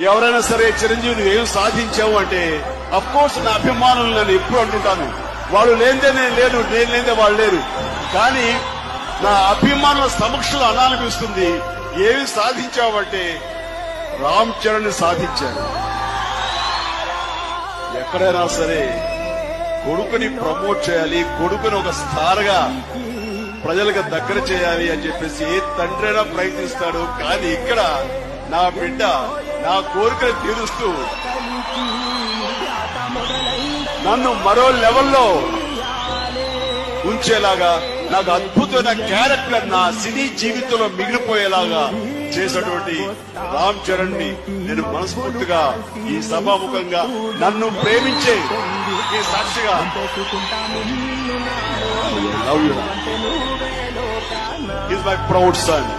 ఎవరైనా సరే చిరంజీవి నువ్వు ఏం సాధించావు అంటే అఫ్ కోర్స్ నా అభిమానులు నేను ఎప్పుడు అంటుంటాను, వాళ్ళు లేనిదే నేను లేను, నేను లేనిదే వాళ్ళు లేరు. కానీ నా అభిమానుల సమక్షంలో అనాలనిపిస్తుంది, ఏమి సాధించావంటే రామ్ చరణ్ సాధించాడు. ఎక్కడైనా సరే కొడుకుని ప్రమోట్ చేయాలి, కొడుకుని ఒక స్టార్ గా ప్రజలకు దగ్గర చేయాలి అని చెప్పేసి ఏ తండ్రైనా ప్రయత్నిస్తాడు. కానీ ఇక్కడ నా బిడ్డ నా కోరికను తీరుస్తూ నన్ను మరో లెవెల్లో ఉంచేలాగా, నాకు అద్భుతమైన క్యారెక్టర్ నా సినీ జీవితంలో మిగిలిపోయేలాగా చేసినటువంటి రామ్ చరణ్ ని నేను మనస్ఫూర్తిగా ఈ సభాముఖంగా నన్ను ప్రేమించే ఈ సాక్షిగా love you. Is my proud sun.